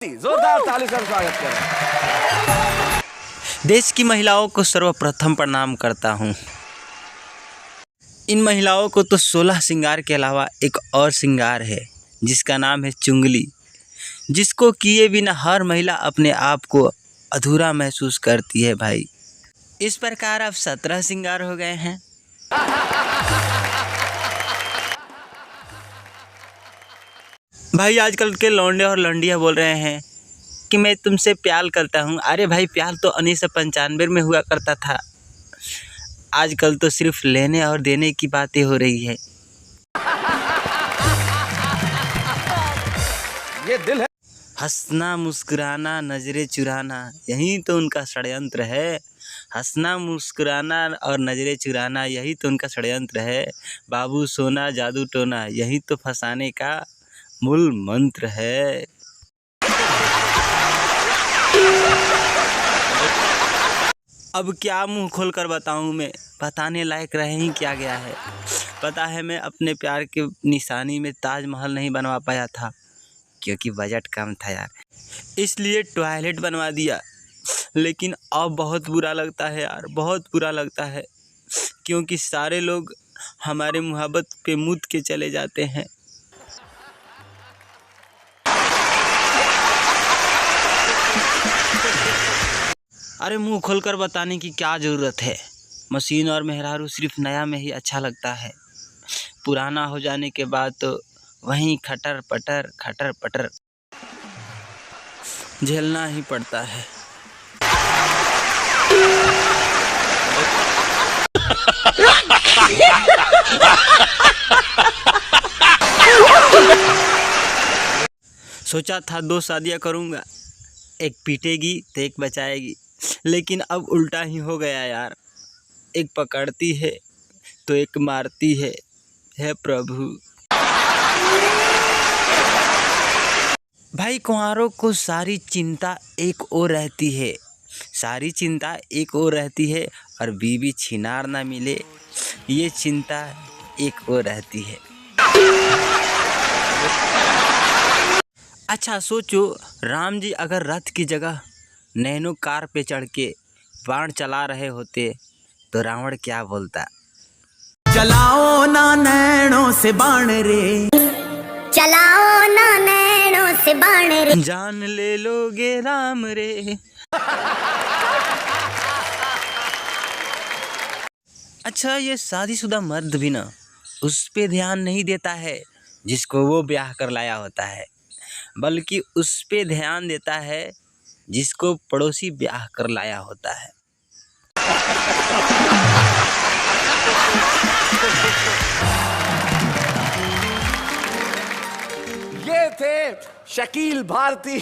जोरदार ताली से स्वागत करें। देश की महिलाओं को सर्वप्रथम प्रणाम करता हूँ। इन महिलाओं को तो 16 श्रृंगार के अलावा एक और श्रृंगार है जिसका नाम है चुंगली, जिसको किए बिना हर महिला अपने आप को अधूरा महसूस करती है। भाई इस प्रकार अब 17 श्रृंगार हो गए हैं। भाई आजकल के लौंडे और लौंडिया बोल रहे हैं कि मैं तुमसे प्यार करता हूँ। अरे भाई प्यार तो 1995 में हुआ करता था, आजकल तो सिर्फ लेने और देने की बातें हो रही है। ये दिल है। हंसना मुस्कुराना नजरें चुराना, यही तो उनका षड्यंत्र है। हंसना मुस्कुराना और नजरें चुराना, यही तो उनका षड्यंत्र है। बाबू सोना जादू टोना, यही तो फंसाने का मूल मंत्र है। अब क्या मुंह खोलकर बताऊं मैं, बताने लायक रह ही क्या गया है। पता है मैं अपने प्यार के निशानी में ताजमहल नहीं बनवा पाया था क्योंकि बजट कम था यार, इसलिए टॉयलेट बनवा दिया। लेकिन अब बहुत बुरा लगता है यार, बहुत बुरा लगता है, क्योंकि सारे लोग हमारे मोहब्बत पे मुद के चले जाते हैं। अरे मुंह खोलकर बताने की क्या ज़रूरत है। मशीन और मेहरारू सिर्फ नया में ही अच्छा लगता है, पुराना हो जाने के बाद तो वहीं खटर पटर झेलना ही पड़ता है। सोचा था 2 शादियां करूंगा, एक पीटेगी तो एक बचाएगी, लेकिन अब उल्टा ही हो गया यार। एक पकड़ती है तो एक मारती है। हे प्रभु। भाई कुंवारों को सारी चिंता एक ओर रहती है, सारी चिंता एक ओर रहती है, और बीवी छिनार ना मिले ये चिंता एक ओर रहती है। अच्छा सोचो, राम जी अगर रथ की जगह नैनो कार पे चढ़ के बाण चला रहे होते तो रावण क्या बोलता? चलाओ ना नैनों से बाण रे, चलाओ ना नैनों से बाण रे, जान ले लोगे राम रे। अच्छा ये शादीशुदा मर्द भी ना उस पे ध्यान नहीं देता है जिसको वो ब्याह कर लाया होता है, बल्कि उस पे ध्यान देता है जिसको पड़ोसी ब्याह कर लाया होता है। ये थे शकील भारती।